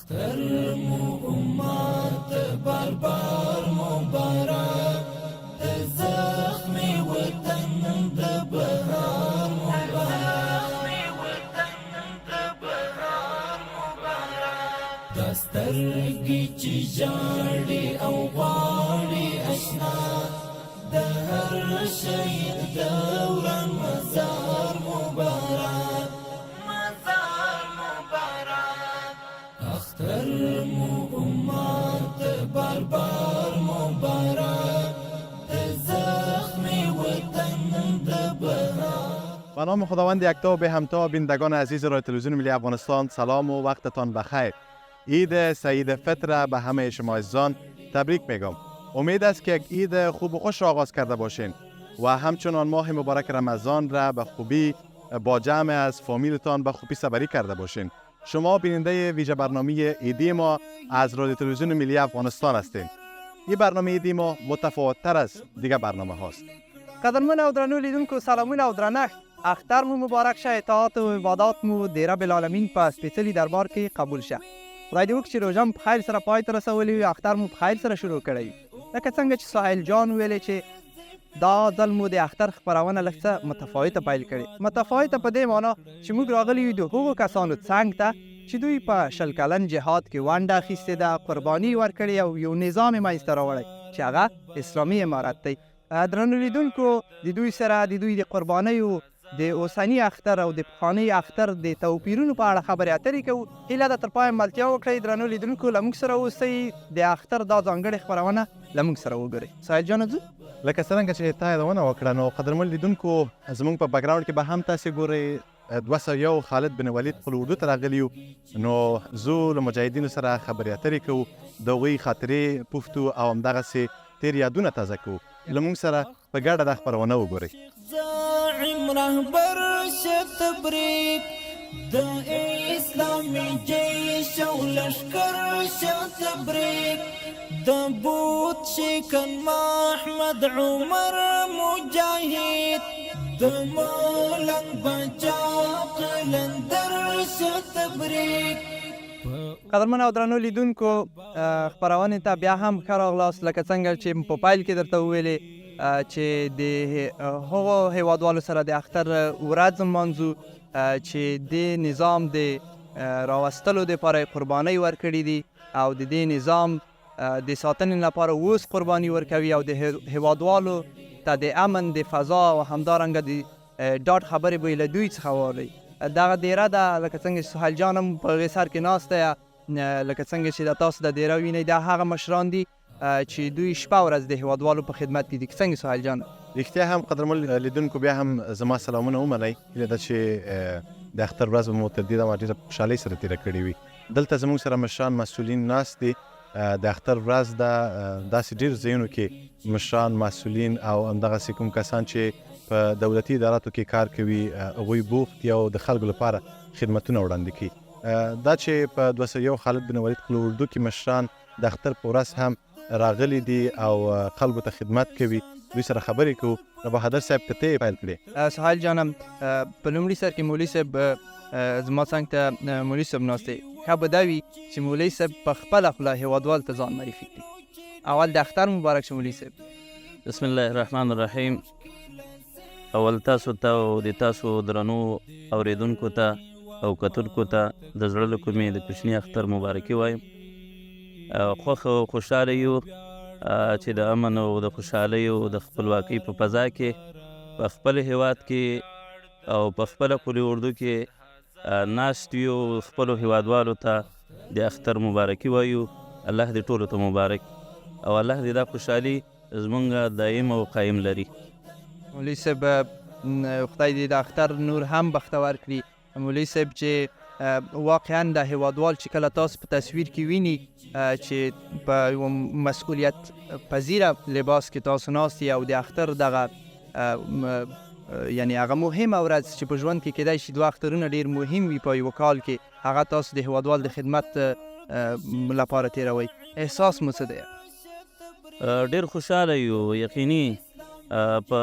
اختر مو امت بربر مبارک زخم وطن د بهار مبارک دسترګي چې جاړي او غاړي اشنا د هر شهید دوران مزار مبارک اختر مو امت بربر مبارک زخم وطن د بهار. به نام خداوند یکتا و به همتا بینندگان عزیز رادیو تلویزیون ملی افغانستان، سلام و وقتتان بخیر. عید سعید فطر به همه شما عزیزان تبریک میگم. امید است که یک عید خوب و خوش را آغاز کرده باشین و همچنان ماه مبارک رمضان را به خوبی با جمع از فامیلتان به خوبی سپری کرده باشین. شما بیننده ویژه برنامه عیدی ما از رادیو تلویزیون ملی افغانستان هستین. این برنامه عیدی ما متفاوت تر از دیگر برنامه هاست. قدرمن او درنو لیدونکو سلامونه او درنښت. اختر مو مبارک شه. اطاعت و عبادات مو د رب العالمین په سپېڅلي دربار کې قبول شه. خدای دې وکړي چې روژه مو په خیر سره پای ته رسولی وي، اختر مو په خیر سره شروع کړی وي. لکه څنګه چې ساحل جان ویلې چې دا ځل مو د اختر خپرونه لږ څه متفاوته پیل کړې. متفاوته په دې معنا چې موږ راغلي یو د هغو کسانو څنګ ته چې دوی په 20 کلن جهاد کې ونډه اخیستې ده، قرباني ورکړې او یو نظام یې منځته راوړی چې هغه اسلامي امارت دی. درنو لیدونکو، د دوی سره د دوی د قربانیو د اوسني اختر او د پخواني اختر د توپیرونو په اړه خبرې اترې کوو. هیله ده تر پایه ملتیا وکړئ. درنو لیدونکو، له موږ سره اوسئ، د اختر دا ځانګړې خپرونه له موږ سره وګورئ. ساحل جانه ځو لکه څرنګه چې تا یادونه وکړه، نو قدرمن لیدونکو، زموږ په بکګراوند کې به هم تاسې ګورئ 201 خالد بن ولید خپل اردو ته راغلي یو. نو زه له مجاهدینو سره خبرې اترې کوو، د هغوی خاطرې پوښتو او همدغسې تېر یادونه تازه کوو. له موږ سره په ګډه دا خپرونه وګورئ. زاعم رهبر شه تبریک د اسلامي جيش او لشکر شه تبریک د بوت شکن محمد عمر مجاهد د مولن بچا قلندر شه تبریک. قدرمن او درنو لیدونکو، خپرونې ته بیا هم ښه راغلاست. لکه څنګه چې په پیل کې درته وویلې چې د هغو هیوادوالو سره د اختر ورځ نمانځو چې د نظام د راوستلو دپاره قربانۍ ورکړي دي او د دې نظام د ساتنې لپاره اوس قرباني ورکوي او د هیوادوالو ته د امن د فضا او همدارنګه د ډاډ خبرې به یې له دوی څخه واورئ. دغه دیره ده، لکه څنګه چې سهیل جان هم په هغې سر کې ناسته یه، لکه څنګه چې د تاسو د دیره وینئ، دا هغه مشران دي چې دوی شپه ورځ د هیوادوالو په خدمت کې دي. څنګه سهیل جان؟ رښتیا هم قدرمن لیدونکو، بیا هم زما سلامونه ومنئ. هیله ده چې د اختر ورځ به مو تر دې دمه ډېره په خوشحالۍ سره تېره کړې وي. دلته زموږ سره مشران مسؤلین ناست دي. د اختر ورځ ده، داسې ډېر ځایونو کې مشران، مسؤلین او همدغسې کوم کسان چې په دولتي اداراتو کې کار کوي، هغوی بوخت دي او د خلکو لپاره خدمتونه وړاندې کوي. دا چې په 201 خالد بن ولید خپل اردو کې مشران د اختر په ورځ هم راغلي دي او خلکو ته خدمت کوي، دوی سره خبرې کوو. نو بهادر صاحب که ته یې پیل کړې. سهیل جانم، په لومړي سر کې مولوي صاحب زما څنګ ته مولوي صاحب ناست دی. ښه به دا وي چې مولوي صاحب په خپله خوله هیوادوالو ته ځان معرفي کړي. اول د اختر مبارک شه مولوي صاحب. بسم الله الرحمن الرحیم. اول تاسو ته او د تاسو درنو اوریدونکو ته او کتونکو ته د زړه له کومې د کوچني اختر مبارکي وایم. خوښ او خوشحاله یو چې د امن او د خوشحالۍ او د خپلواکۍ په فضا کې په خپل هیواد کې او په خپله قلي اردو کې ناست یو، خپلو هیوادوالو ته د اختر مبارکي وایو. الله دې ټولو ته مبارک او الله دې دا خوشحالي زمونږ دایم او قایم لري. مولوي صاحب، خدای دې د اختر نور هم بختور کړي. مولوي صاحب چې واقعا د هیوادوال چې کله تاسو په تصویر کې ویني چې په یو مسئولیت پذیره لباس کې تاسو ناست او د اختر دغه یعنی هغه مهمه ورځ چې په ژوند کې کیدای شي 2 اخترونه ډېر مهم وي په یو کال کې، هغه تاسو د هیوادوال د خدمت لپاره تېروئ، احساس مو څه دی؟ ډېر خوشحاله یو. یقیني په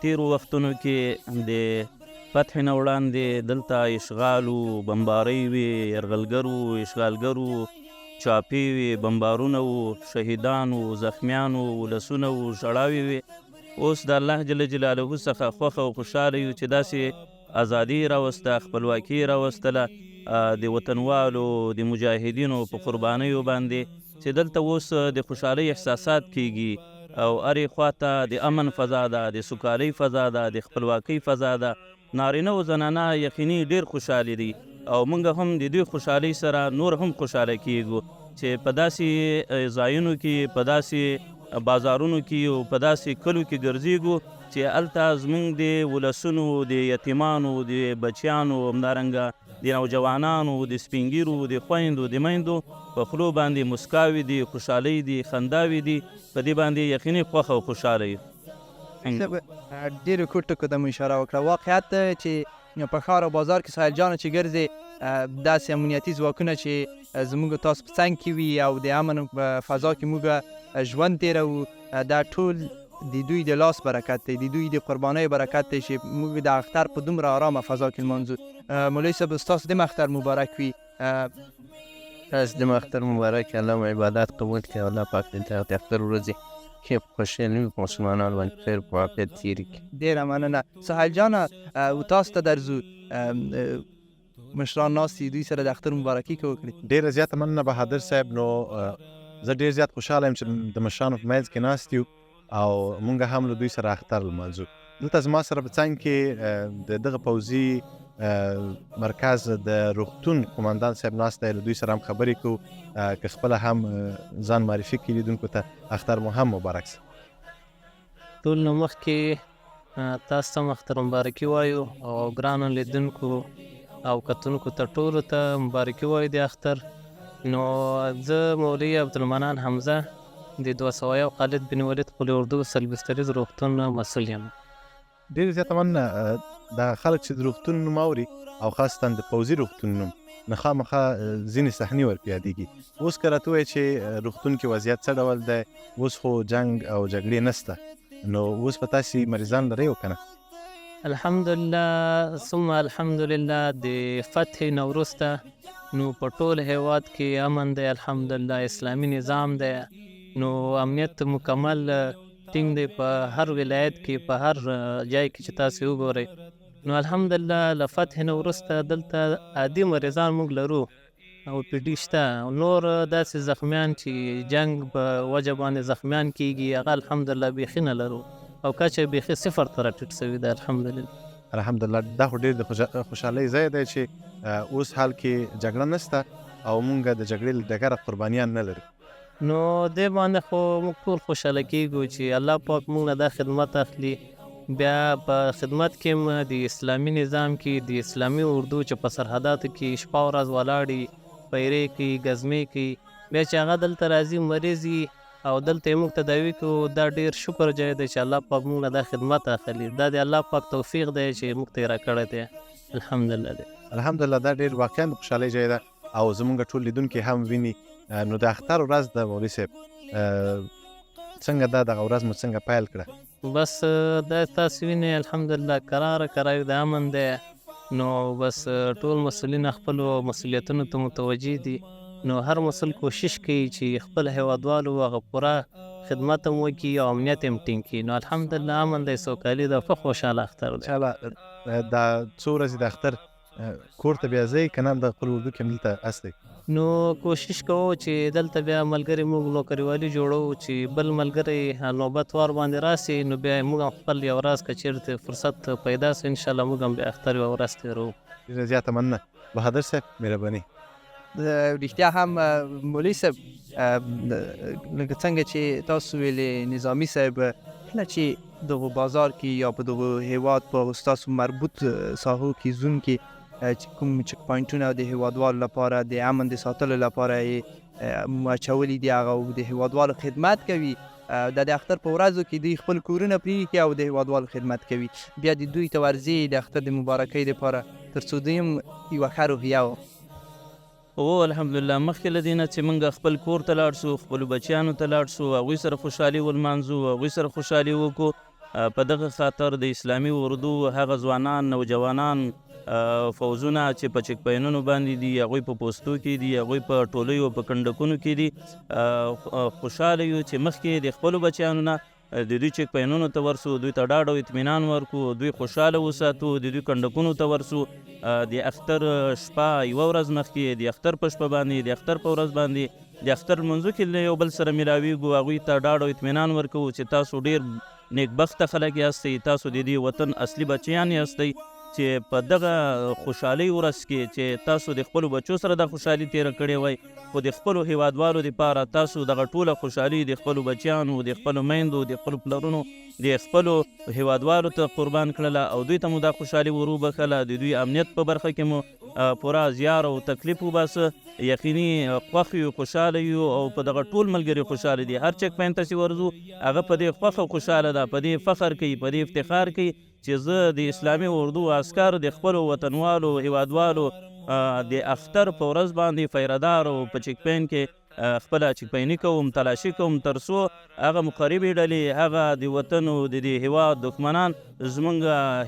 تیرو وختونو کې د فتح نه وړاندې دلته اشغال و، بمبارۍ وې، یرغلګر و، اشغالګر و، چاپې وې، بمبارونه و، شهیدان و، زخمیان و، ولسونه و، ژړاوې وې. اوس د الله جل جلاله څخه خوښه او خوشحاله یو چې داسې ازادي راوسته، خپلواکي راوستله د وطنوالو د مجاهدینو په قربانیو باندې، چې دلته اوس د خوشحالۍ احساسات کیږي او هرې خواته د امن فضا ده، د سوکالۍ فضا ده، د خپلواکۍ فضا ده. نارینه او زنانه یقیني ډېر خوشحالي دي او موږ هم د دوی خوشحالۍ سره نور هم خوشحاله کیږو چې په داسې ځایونو کې، په داسې بازارونو کې او په داسې کلو کې ګرځېږو چې هلته زموږ د ولسونو، د یتیمانو، د بچیانو، همدارنګه د نوجوانانو، د سپینګیرو، د خویندو، د میندو په خولو باندې مسکاوې دي، خوشحالۍ دي، خنداوې دي. په دې باندې یقیني خوښه او خوشحاله یو. ډېرو ښو ټکو ته مو اشاره وکړه. واقعیت چې په ښار او بازار کې سهیل جانه چې ګرځې، داسې امنیتي ځواکونه چې زموږ تاسو په څنګ کې وي او د امن په فضا کې موږ ژوند تېروو، دا ټول د دوی د لاس برکت دی، د دوی د قربانۍ برکت دی چې موږ د اختر په دومره آرامه فضا کې لمانځو. مولوي صاحب ستاسو د اختر مبارک وي. تاسو د اختر مبارک، الله مو عبادات قبول کړي او الله پاک دې د اختر ورځې ښې په خوشحالي په مسلمانانو باندې خیر په عافیت تېرې کړي. ډېره مننه. سهیل جانه تاسو ته درځو، مشران ناست دي، دوی سره د اختر مبارکي که وکړي. ډېره زیاته مننه بهادر صاحب. نو زه ډېر زیات خوشحاله یم چې د مشرانو په منځ کې ناست یو او مونږ هم له دوی سره اختر لمانځو. دلته زما سره په څنګ کې د دغه پوځي مرکز د روغتون قومندان صاحب ناست دی، له دوی سره هم خبرې کوو که خپله هم ځان معرفي کړي لیدونکو ته. اختر مو هم مبارک سه. ټول نه مخکې تاسو ته اختر مبارکي وایو او ګرانو لیدونکو او کتونکو ته ټولو ته مبارکي وایو د اختر. نو زه مولوي عبدالمنان حمزه د 201 خالد بن ولید قلی اردو سلبستریز روغتون مسؤل یم. ډېر زیاته مننه. دا خلک چې د روغتون نوم اوري او خاصتا د پوځي روغتون نوم، نه خامخا ځینې صحنې ورپې یادېږي. اوس که راته ووایې چې روغتون کې وضعیت څه ډول دی؟ اوس خو جنګ او جګړې نسته، نو اوس به تاسې مریضان لرئ او که نه؟ الحمدلله ثم الحمدلله د فتح نه وروسته نو په ټول هیواد کې امن دی، الحمدلله اسلامي نظام دی، نو امنیت مکمل ټینګ دی په هر ولایت کې، په هر ځای کې چې تاسو وګورئ. نو الحمدلله له فتح نه وروسته دلته عادي مریضان موږ لرو او پی ډي شته، نور داسې زخمیان چې جنګ په وجه باندې زخمیان کیږي هغه الحمدلله بیخي نه لرو او کچه بیخي صفر ته راټیټ شوي ده الحمدلله. الحمدلله. دا خو ډېر د خوشحالۍ ځای دی چې اوس حال کې جګړه نسته او مونږ د جګړې له ډګره قربانیان نه لرو. نو دې باندې خو موږ ټول خوشحاله کېږو چې الله پاک موږ نه دا خدمت اخلي. بیا په خدمت کې هم د اسلامي نظام کې د اسلامي اردو چې په سرحداتو کې شپه ورځ ولاړي، پیرې کوي، ګزمې کوي، بیا چې هغه دلته راځي مریض او دلته یې موږ تداوي کوو، دا ډېر شکر ځای دی چې الله پاک موږ نه دا خدمت اخلي. دا د الله پاک توفیق دی چې موږ ته یې راکړی دی الحمدلله دی. الحمدلله. دا ډېر واقعا د خوشحالۍ ځای ده او زمونږ ټول لیدونکي هم ویني. نو د اختر ورځ د مولوي صاحب څنګه دغه ورځ مو څنګه پیل کړه؟ بس دا تاسو وینئ الحمدلله کراره کرایو د امن دی، نو بس ټول مسؤلین خپلو مسؤلیتونو ته متوجه دي. نو هر مسؤل کوشش کوي چې خپل هیوادوالو هغه پوره خدمت هم وکړي او امنیت هم ټینګ کړي. نو الحمدلله امن دی، سوکالي ده، ښه خوشحاله اختر دی. انشاءالله. دا څو ورځې د اختر کور ته بیا ځئ که نه د خپل اردو کې هم دلته هستئ؟ نو کوشش کوو چې دلته بیا ملګري موږ نوکریوالي جوړو چې بل ملګری نوبت وار باندې راسي، نو بیا موږ هم خپل یو ورځ که چېرته فرصت پیدا سي انشاءالله موږ هم بیا اختر یوه ورځ تېروو. ډېره زیاته مننه بهادر صاحب، مهرباني. رښتیا هم مولوي صاحب لکه څنګه چې تاسو ویلې نظامي صاحب کله چې دغه بازار کې یا په دغه هیواد په ستاسو مربوط ساحو کې زون کې چې کوم چک پوینټونه د هیوادوالو لپاره د امن د ساتلو لپاره یې اچولي دي هغه د هیوادوالو خدمت کوي. د اختر په ورځو کې دوی خپل کورونه پرېږدي او د هیوادوالو خدمت کوي، بیا د دوی ته ورځي د اختر د مبارکۍ دپاره تر څو دوی هم یوه ښه روحیه و. او الحمدلله مخکې له دې نه چې موږ خپل کور ته لاړ شو، خپلو بچیانو ته لاړ شو، هغوی سره خوشحالي ولمانځو، هغوی سره خوشحالي وکړو په دغه خاطر د اسلامي اردو هغه ځوانان نوجوانان فوزونه چې په چک پاینونو باندې دي، هغوی په پوستو کې دي، هغوی په ټولیو په کنډکونو کې دي. خوشحاله یو چې مخکې د خپلو بچیانو نه د دوی چک پاینونو ته ورسو، دوی ته ډاډ او اطمینان ورکو، دوی خوشحاله وساتو، د دوی کنډکونو ته ورسو. د اختر شپه یوه ورځ مخکې د اختر په شپه باندې، د اختر په ورځ باندې د اختر لمونځو کې له یو بل سره میلاویږو، هغوی ته ډاډ او اطمینان ورکوو چې تاسو ډېر نیکبخته خلک یاستئ، تاسو د دې وطن اصلي بچیان یاستئ چې په دغه خوشحالۍ ورځ کې چې تاسو د خپلو بچو سره د خوشحالي تېره کړې وای، خو د خپلو هیوادوالو دپاره تاسو دغه ټوله خوشحالي د خپلو بچیانو، د خپلو میندو، د خپلو پلرونو، د خپلو هیوادوالو ته قربان کړله او دوی ته مو دا خوشحالي وروبخله. د دوی امنیت په برخه کې مو پوره زیار او تکلیف وباسه. یقیني خوښ یو، خوشحاله یو او په دغه ټول ملګري خوشحاله دي. هر چک پاین ته چې ورځو هغه په دې خوښه خوشحاله ده، په دې فخر کوي، په دې افتخار کوي چې زه د اسلامي اردو عسکر د خپلو وطنوالو هیوادوالو د اختر په ورځ باندې پیردار او په چک پاین کې خپله چک پایني کوم، تلاشي کوم، تر څو هغه مقربې ډلې، هغه د وطن او د دې هیواد دښمنان زموږ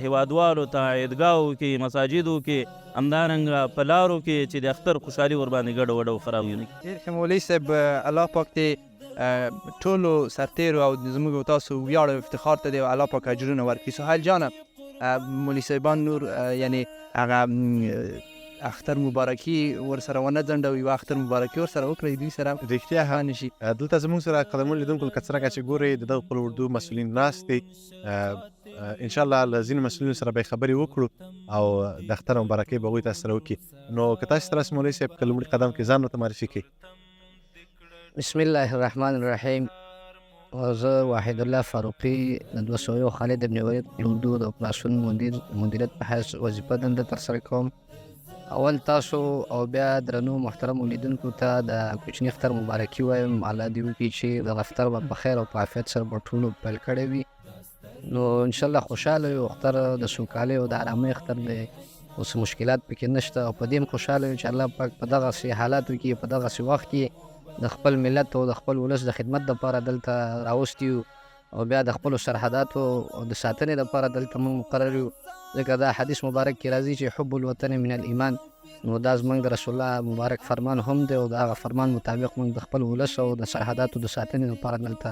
هیوادوالو ته عیدګاهو کې، مساجدو کې، همدارنګه په لارو کې چې د اختر خوشحالي ورباندې ګډه وډه وخراب وي. ډېر ښه مولوي صاحب، الله پاک دې ټولو سرتیرو او زموږ او تاسو ویاړ او افتخار ته دې الله پاک اجرونه ورکړي. سهیل جانه، مولوي صاحبان نور یعنی هغه اختر مبارکي ورسره ونه ځنډوي، یوه اختر مبارکي ورسره وکړئ، دوی سره رښتیا ښه نشي. دلته زموږ سره قدمونو لیدونکو لکه څرنګه چې ګورئ د دغه خپل اردو مسؤلین ناست دي. انشاءالله له ځینو مسؤلینو سره به یې خبرې وکړو او د اختر مبارکۍ به هغوی تاسو سره وکړي. نو که تاسو سره مولوي صاحب که لومړي قدم کې ځان ورته معرفي کړئ. بسم الله الرحمن الرحیم. زه وحید الله فاروقي د 201 خالد ابن ولید اردو د اپراسیون مدیریت په حیث وظیفه دنده ترسره کوم. اول تاسو او بیا درنو محترم لیدونکو ته د کوچني اختر مبارکي وایم. الله دې وکړي چې د اختر به په خیر او په عافیت سره به ټولو پیل کړی وي. نو انشاءالله خوشحاله یو. اختر د سوکالۍ او د ارامۍ اختر دی، اوس مشکلات پکې نشته او په دې هم خوشحاله یو چې الله پاک په دغسې حالاتو کې، په دغسې وخت کې د خپل ملت او د خپل ولس د خدمت دپاره دلته راوستي یو او بیا د خپلو سرحداتو او د ساتنې دپاره دلته موږ مقرر یو. ځکه دا حدیث مبارک کې راځي چې حب الوطن من الایمان. نو دا زموږ د رسول الله مبارک فرمان هم دی او د هغه فرمان مطابق موږ د خپل ولس او د سرحداتو د ساتنې لپاره دلته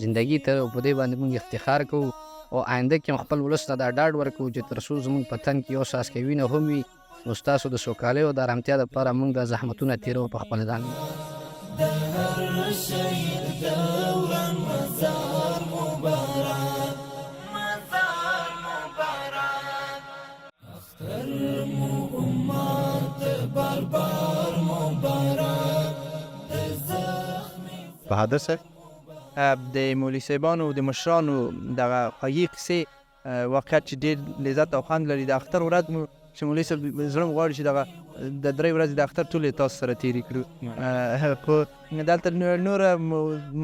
زندګي ته او په دې باندې موږ افتخار کوو او آینده کې هم خپل ولس ته دا ډاډ ورکوو چې تر څو زموږ په تن کې یو څاڅکی وینه هم وي، نو ستاسو د سوکالۍ او د ارامتیا دپاره موږ دا زحمتونه تېروو په خپل ځان. بهادر صاحب، د مولوي صاحبانو د مشرانو دغه خوږې قصې واقعیت چې ډېر لذت او خوند لري. د اختر ورځ مو چې مولوي صاحب زړه مو غواړي چې دغه د 3 ورځې د اختر ټولې تاسو سره تېرې کړو. خو دلته نور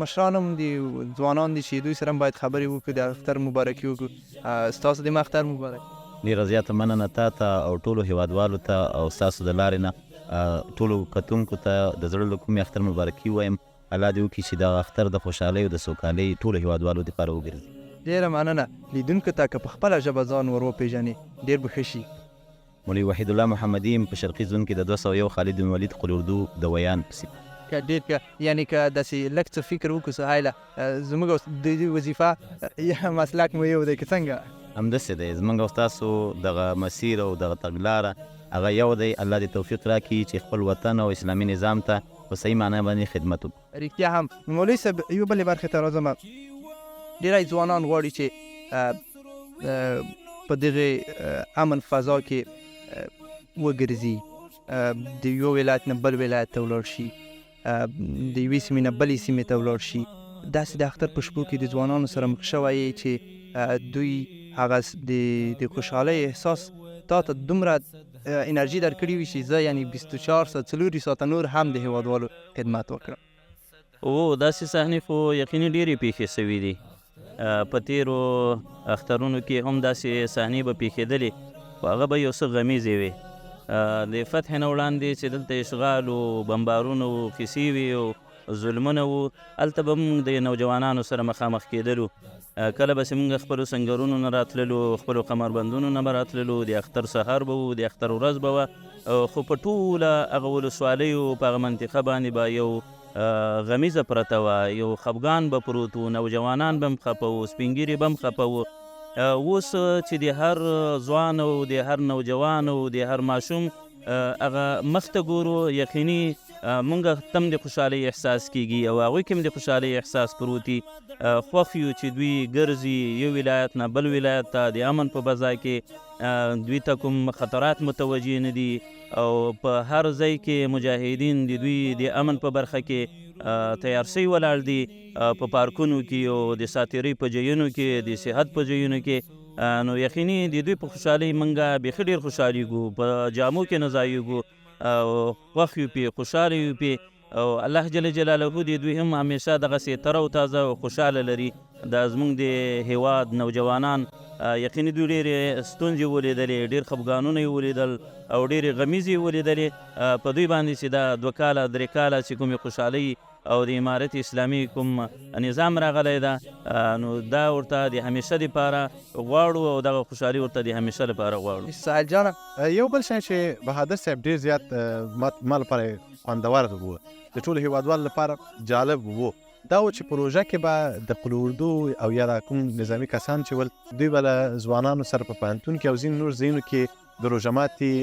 مشران هم دي، ځوانان دي چې دوی سره هم باید خبرې وکړو، د اختر مبارکي وکړو. ستاسو د اختر مبارک. ډېره زیاته مننه تا ته او ټولو هیوادوالو ته او ستاسو د لارې نه ټولو کتونکو ته د زړه له کومې اختر مبارکي وایم. الله دې وکړي چې دغه اختر د خوشحالۍ او د سوکالۍ ټولو هیوادوالو دپاره وګرځي. ډېره مننه. لیدونکو ته که په خپله ژبه ځان ور وپېژنې ډېر به ښه شي. مولوي وحید الله محمدي په شرقي زون کې د 201 خالد بن ولید قل اردو د ویان پسې. که ډېر که یعنې که داسې لږ څه فکر وکړو سهیله، زموږ د دې وظیفه مسلک مو یو دی که څنګه؟ همداسې دی. زموږ او ستاسو دغه مسیر او دغه تګلاره هغه یو دی. الله دې توفیق راکړي چې خپل وطن او اسلامي نظام ته په صحیح معنا باندې خدمت وکړو. رښتیا هم. مولوي صاحب، یوه بلې برخې ته راځم. ډېری ځوانان غواړي چې په دغې امن فضا کې وګرځي، د یو ولایت نه بل ولایت ته ولاړ شي، د یوې سیمې نه بلې سیمې ته ولاړ شي. داسې د اختر په شپو کې د ځوانانو سره مخ شوی چې دوی هغه د خوشحالۍ احساس تا ته دومره انرژي درکړې وي چې زه یعنې 24 ساعت 4 ساعته نور هم د هیوادوالو خدمت وکړم. داسې صحنې خو یقیني ډېرې پیښې سوي دي. په تېرو اخترونو کې هم داسې صحنې به پیښېدلې خو هغه به یو څه غمیزې وي. د فتح نه وړاندې چې دلته اشغال و بمبارونه و کیسې وي او ظلمونه وو، هلته به موږ د نوجوانانو سره مخامخ کېدلو. کله به چې موږ خپلو سنګرونو نه راتللو، خپلو قمربندونو نه به راتللو، د اختر سهار به وو، د اختر ورځ به وه، خو په ټوله هغه ولسوالیو په هغه منطقه باندې به یو غمیزه پرته وه، یو خفګان به پروت و، نوجوانان به هم خفه وو، سپین ږیري به هم خفه وو. اوس چې د هر ځوان او د هر نوجوان او د هر ماشوم هغه مخ ته ګورو، یقیني موږ ته هم د خوشحالۍ احساس کېږي او هغوی کې هم د خوشحالۍ احساس پروت وي. خوښ یو چې دوی ګرځي یو ولایت نه بل ولایت ته د امن په فضا کې، دوی ته کوم خطرات متوجه نه دي او په هر ځای کې مجاهدین د دوی د امن په برخه کې تیار شوي ولاړ دي، په پارکونو کې او د ساتیرۍ په ځایونو کې، د صحت په ځایونو کې. نو یقیني د دوی په خوشحالۍ موږ بیخي ډېر خوشحالېږو، په جامو کې نه ځایېږو او خوښ یو پې، خوشحاله یو پې. او الله جل جلاله د دوی هم همیشه دغسې تر او تازه او خوشحاله لري. دا زموږ د هیواد نوجوانان یقیني دوی ډېرې ستونزې ولیدلې، ډېر خفګانونه یې ولیدل او ډېرې غمیزې یې ولیدلې. په دوی باندې چې دا 2 کاله 3 کاله چې کومې خوشحالۍ او د امارت اسلامي کوم نظام راغلی ده، نو دا ورته د همیشه دپاره غواړو او دغه خوشحالي ورته د همیشه لپاره غواړو. سهیل جانه، یو بل شی چې بهادر صاحب ډېر زیات ما لپاره خوندور و، د ټولو هیوادوالو لپاره جالب و، دا و چې پروژه کې به د قل اردو او یا د کوم نظامي کسان چې ول دوی به له ځوانانو سره په پوهنتون کې او ځینو نور ځایونو کې د روژه ماتي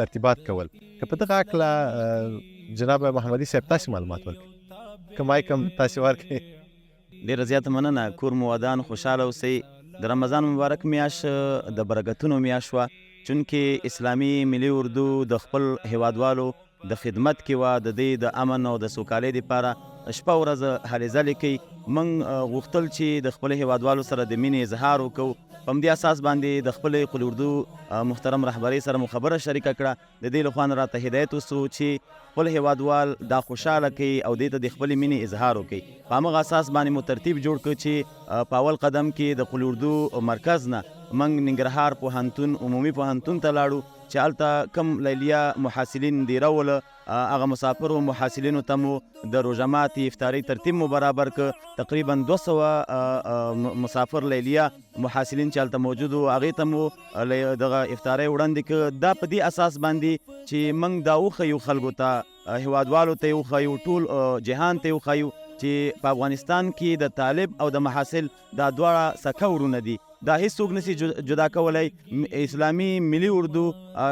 ترتیبات کول. که په دغه هکله جناب محمدي صاحب تاسې معلومات ورکړئ، که مایک هم تاسې ورکړئ. ډېره زیاته مننه. کور مو ودان، خوشحاله اوسئ. د رمضان مبارک میاشت د برکتونو میاشت وه، چونکې اسلامي ملي اردو د خپل هیوادوالو د خدمت کې وه، د دې د امن او د سوکالۍ دپاره شپه ورځ هلې ځلې کوي. موږ غوښتل چې د خپل هیوادوالو سره د مینې اظهار وکړو. په همدې اساس باندې د خپلې قل اردو محترم رهبرۍ سره مو خبره شریکه کړه. د دې له خوا نه راته هدایت وسو چې خپل هیوادوال دا خوشحاله کوي او دې ته د خپلې مینې اظهار وکړي. په همغه اساس باندې مو ترتیب جوړ کړ چې په اول قدم کې د قل اردو مرکز نه موږ ننګرهار پوهنتون عمومي پوهنتون ته لاړو چې هلته کم لیلیه محاصلین دیروله، هغه مسافرو محاصلینو ته مو د روژه ماتي افطارۍ ترتیب مو برابر کړ. تقریبا 200 مسافر لیلیه محاصلین چې هلته موجود وو، هغې ته مو دغه افطارۍ وړاندې کړ. دا په دې اساس باندې چې موږ دا وښیو خلکو ته، هیوادوالو ته یې وښیو، ټول جهان ته یې وښیو چې په افغانستان کې د طالب او د محاصل دا دواړه سکه ورونه دي. دا هیڅوک نسی جدا کولی. اسلامي ملي اردو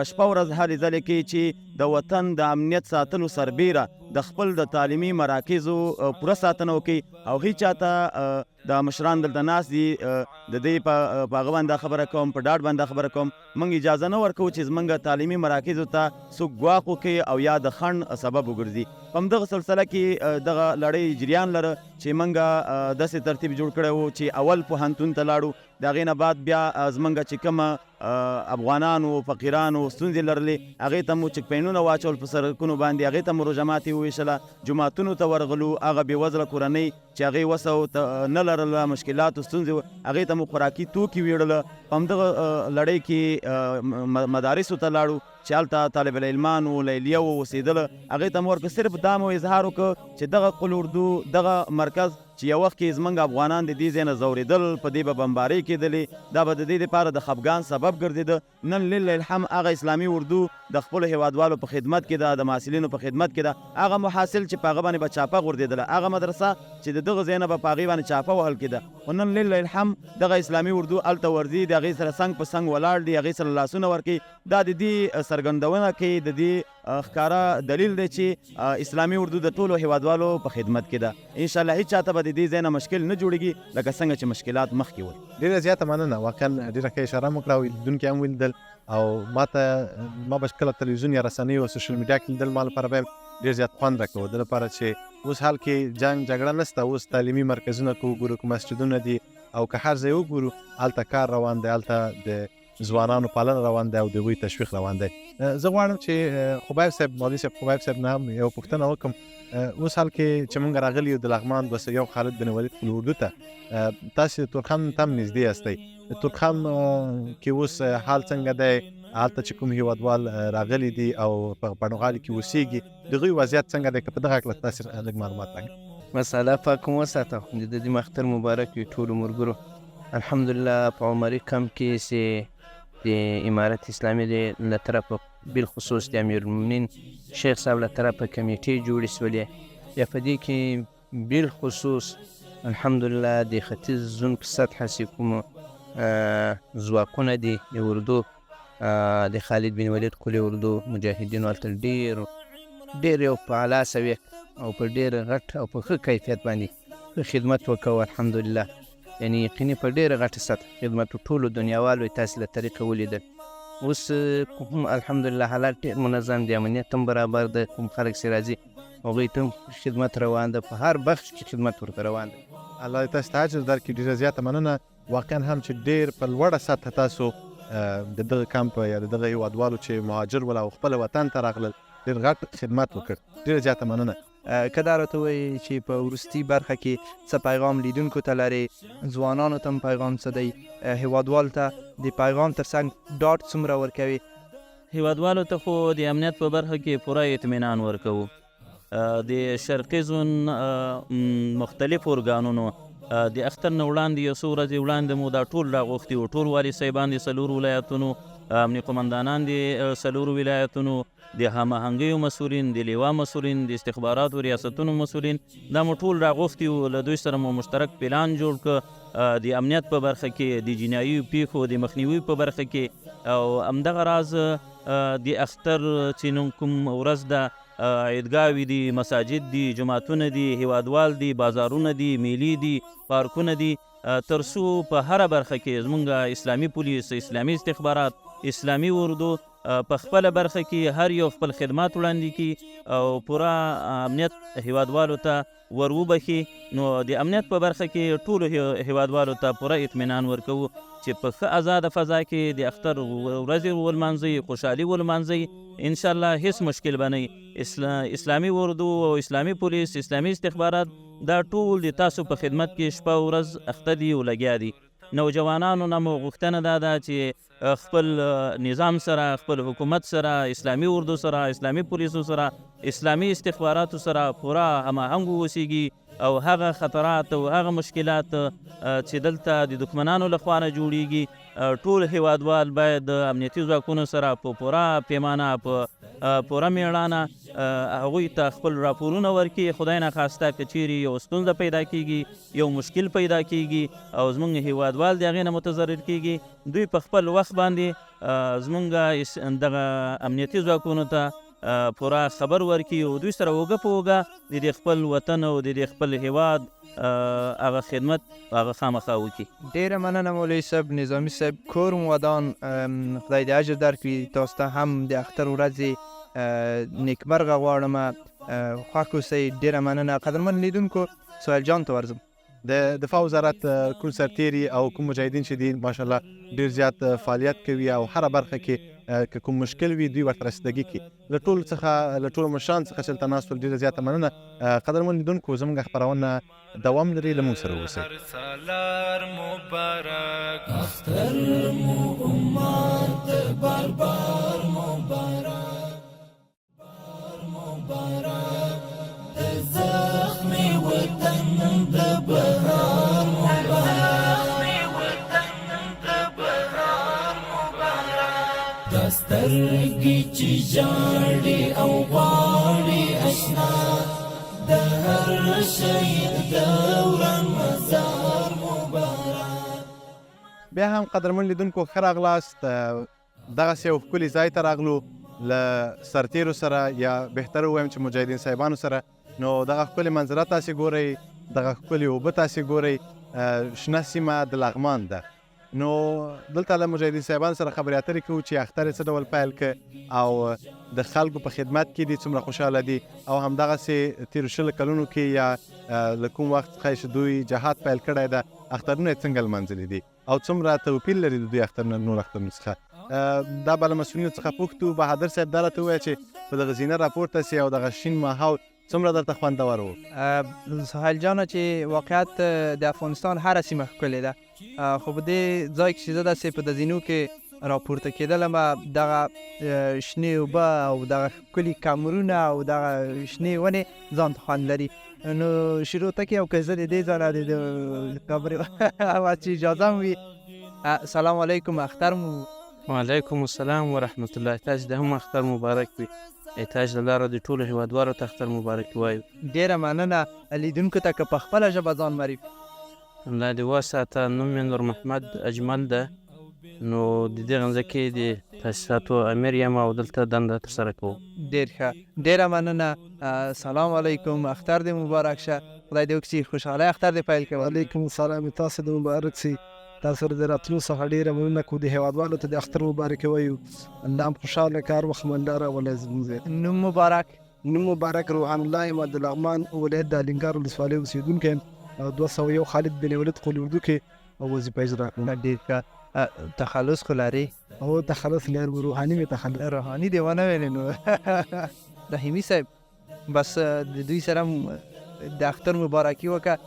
شپه ورځ هلې ځلې کوي چې د وطن د امنیت ساتلو سربیره د خپل د تعلیمي مراکزو پوره ساتنه وکړي او هیڅ چاته د مشران دلته ناست دي د دې په هغه باندې خبره کوم، په ډاډ باندې خبره کوم، موږ اجازه نه ورکوو چې زموږ تعلیمي مراکزو ته څوک ګواښ وکړي او یا د خنډ سبب وګرځي. په همدغه سلسله کې دغه لړۍ جریان لره چې موږ داسې ترتیب جوړ کړی و چې اول پوهنتون ته لاړو، د هغې نه بعد بیا زموږ چې کومه افغانانو فقیرانو ستونزې لرلې هغې ته مو چک پینونه واچول په سړکونو باندې، هغې ته مو روژه ماتي وویشله، جوماتونو ته ورغلو، هغه بېوزله کورنۍ چې هغې وسه نه لرله، مشکلاتو ستونزې هغې ته مو خوراکي توکي ویړله. په همدغه لړۍ کې مدارسو ته لاړو چې هلته طالب العلمان و، لیلیه و، اوسېدله، هغې ته مو ورکړه. صرف دا مو اظهار وکړه چې دغه قل اردو دغه مرکز چې یو وخت کې زموږ افغانان د دې ځای نه ځورېدل، په دې به بمبارۍ کېدلې، دا به د دې دپاره د خفګان سبب ګرځېده. نن لله الحمد هغه اسلامي اردو د خپلو هیوادوالو په خدمت کې ده، د محصلینو په خدمت کې ده. هغه محاصل چې په هغه باندې به چاپه غورځېدله، هغه مدرسه چې د دغه ځای نه به په هغې باندې چاپه وهل کېده، خو نن لله الحمد دغه اسلامي اردو هلته ورځي، د هغې سره څنګ په څنګ ولاړ دي، هغې سره لاسونه ورکوي. دا د دې څرګندونه کوي، د دې ښکاره دلیل دی چې اسلامي اردو د ټولو هیوادوالو په خدمت کې ده. انشاءالله هیڅ چاته به د دې ځای نه مشکل نه جوړېږي لکه څنګه چې مشکلات مخکې ول. ډېره زیاته مننه. واقعا ډېره ښه اشاره مو کړه او لیدونکي هم ولیدل او ما به کله تلویزیون یا رسنیو او سوشل میډیا کې لیدل، ما لپاره به ډېر زیات خوند راکوه د لپاره چې اوس حال کې جنګ جګړه نشته، اوس تعلیمي مرکزونه که وګورو، که مسجدونه دي او که هر ځای وګورو هلته کار روان دی، هلته د ځوانانو پالنه روان دی او د هغوی تشویق روان دی. زه غواړم چې خبیب صاحب، مولوي صاحب خبیب صاحب نه هم یو پوښتنه وکړم. اوس حال کې چې موږ راغلي یو د لغمان یو خالد بن ولید قل اردو ته، تاسې تورخم ته هم نږدې یاستئ. تورخم کې اوس حال څنګه دی؟ هلته چې کوم هیوادوال راغلي دي او په بڼوغالي کې اوسېږي د هغوی وضعیت څنګه دی که په دغه هکله تاسې لږ معلومات راکړئ. مساله پاک مو وساته د دې مختر مبارک وي ټولو ملګرو. الحمدلله په عمري کمپ کې چې د امارت اسلامي له طرفه بالخصوص د امیرالمؤمنین شیخ صاحب له طرفه کمیټې جوړې شولې یا په دې کې بالخصوص الحمدلله د ختیځ زون په سطحه چې کوم ځواکونه دي د اردو د خالد بن ولید قلي اردو مجاهدینو هلته ډېر یو په اعلی سویه او په ډېر غټ او په ښه کیفیت باندې ښه خدمت وکړو الحمدلله. یعنې یقیني په ډېره غټه سطحه خدمت ټولو دنیاوالو یې تاسې له طریقه ولیدل. اوس هم الحمدلله حالات ډېر منظم دي، امنیت هم برابر ده، کوم خلک چې راځي هغوی ته هم خدمت روان ده، په هر بخش کې خدمت ورته روان ده. الله دې تاسو ته اجر درکړي. ډېره زیاته مننه. واقعا هم چې ډېر په لوړه سطحه تاسو د دغه کمپ یا د دغه هیوادوالو چې مهاجر ول او خپل وطن ته راغلل ډېر غټ خدمت وکړ. ډېره زیاته مننه. که دا راته وایي چې په وروستي برخه کې څه پیغام لیدونکو ته لرې، ځوانانو ته هم پیغام څه دی، هیوادوالو ته د پیغام تر څنګ ډاډ څومره ورکوي؟ هیوادوالو ته خو د امنیت په برخه کې پوره اطمینان ورکوو. د شرقي زون مختلف ارګانونو د اختر نه وړاندې یو څو ورځې وړاندې مو دا ټول راغوښتي وو، ټول والي صاحبان د 4 ولایتونو، امني قمندانان د 4 ولایتونو، د هماهنګیو مسؤلین، د لیوا مسؤلین، د استخباراتو ریاستونو مسؤلین، دا مو ټول راغوښتي وو. له دوی سره مو مشترک پلان جوړ کړ د امنیت په برخه کې، د جنایي پیښو د مخنیوي په برخه کې. او همدغه راز د اختر چې نوم کوم ورځ ده، عیدګاوې دي، مساجد دي، جماعتونه دي، هیوادوال دي، بازارونه دي، میلې دي، پارکونه دي، تر څو په هره برخه کې زمونږ اسلامي پولیس، اسلامي استخبارات، اسلامي اردو په خپله برخه کې هر یو خپل خدمات وړاندې کړي او پوره امنیت هیوادوالو ته ور وبخي. نو د امنیت په برخه کې ټولو هیوادوالو ته پوره اطمینان ورکوو چې په ښه آزاده فضا کې د اختر ورځې ولمانځئ، خوشحالي ولمانځئ. انشاءالله هیڅ مشکل به نه وي. اسلامي اردو او اسلامي پولیس، اسلامي استخبارات دا ټول د تاسو په خدمت کې شپه ورځ اخته دي او لګیا دي. نوجوانانو نه مو غوښتنه دا ده چې خپل نظام سره، خپل حکومت سره، اسلامي اردو سره، اسلامي پولیسو سره، اسلامي استخباراتو سره پوره هماهنګ واوسیږي او هغه خطرات او هغه مشکلات چې دلته د دښمنانو لخوا نه جوړیږي، ټول هیوادوال باید د امنیتي ځواکونو سره په پوره پیمانه، په پوره میړانه هغوی ته خپل راپورونه ورکړي. خدای ناخواسته که چیرې یو ستونزه پیدا کیږي، یو مشکل پیدا کیږي او زمونږ هیوادوال د هغې نه متضرر کیږي، دوی په خپل وخت باندې زمونږ دغه امنیتي ځواکونو ته پوره خبر ورکړي او دوی سره اوږه په اوږه د دې خپل وطن او د دې خپل هیواد هغه خدمت هغه خامخا وکړي. ډېره مننه مولوي صاحب، نظامي صاحب، کور مو ودان، خدای دې اجر درکړي. تاسو ته هم د اختر ورځې نیکمرغه غواړم، خوښ اوسئ. ډېره مننه. قدرمن لیدونکو، سهیل جان ته ورځم. د دفاع وزارت کوم سرتیري او کوم مجاهدین چې دي ماشاءالله ډېر زیات فعالیت کوي او هره برخه کې که کوم مشکل وي دوی ورته رسیدګي کوي. له ټولو مشرانو څخه چې دلته ناست ول ډېره زیاته مننه. قدرمن لیدونکو، زموږ خپرونه دوام لري، له موږ سره اوسئ. سالار مبارک اختر مو امت بار بار مبارک، بار مبارک زخمی وطن د بهار مبارک، دسترګي چې ژاړي او غواړي اشنا د هر شهید دوران مزار مبارک. بیا هم قدرمن لیدونکو، ښه راغلاست. دغسې یو ښکلي ځای ته راغلو له سرتیرو سره، یا بهتر ووایم چې مجاهدین صاحبانو سره. نو دغه ښکلې منظره تاسې ګورئ، دغه ښکلې اوبه تاسې ګورئ. شنه سیمه د لغمان ده. نو دلته له مجاهدین صاحبانو سره خبرې اترې کوو چې اختر یې څه ډول پیل که او د خلکو په خدمت کې دي، څومره خوشحاله دي، او همدغسې تېرو 20 کلونو کې یا له کوم وخت څخه چې دوی جهاد پیل کړی ده، اخترونه یې څنګه لمانځلي دي او څومره توپیر لري د دوی اخترونه نور اخترونو څخه. دا به له مسؤلینو څخه پوښتو. بهادر صاحب دا راته ووایه چې په دغه زینه راپورته سي او دغه شین ماحول څومره درته خوندور و؟ سهیل جانه، چې واقعیت د افغانستان هره سیمه ښکلې ده، خو په دې ځای کې چې زه داسې په د زینو کې راپورته کېدلم دغه شنې اوبه او دغه ښکلي کمرونه او دغه شنې ونې ځان ته خوند لري. نو شروع ته کې او که زه د دې ځایه د خبرې چې اجازه مو وي. سلام علیکم، اختر مو وعلیکم السلام ورحمت الله. تاسو د هم اختر مبارک وي. تاسو د لاره د ټولو هیوادوالو ته اختر مبارک وایو. ډېره مننه لیدونکو ته که په خپله ژبه ځان معرفي. الله دې وساته. نوم مې نور محمد اجمل ده. نو د دې ځمکې د تاسیساتو امیر یم او دلته دنده ترسره کوم. ډېر ښه، ډېره مننه. سلام علیکم، اختر دې مبارک شه. خدای دې وکړي چې خوشحاله اختر دې پیل کوي. وعلیکم السلام، تاسو د مبارک سي. تاسو سره د راتلو څخه ډېره مننه کوو. د هیوادوالو ته د اختر مبارک وایو. الله هم خوشحاله کار وخت منډه راولي. زموږ نوم مبارک؟ نوم مبارک روحان الله یم، د لغمان ولایت د الینګار ولسوالۍ اوسېدونکی یم او 201 خالد بن ولید قول اردو کې وظیفه اجرا کوم. ډېر ښه. تخلص خو لري؟ او تخلص لرم، روحاني مې تخلص. روحاني دې ونه ویلې نو. رحیمي صاحب بس د دوی سره د اختر مبارکي وکړه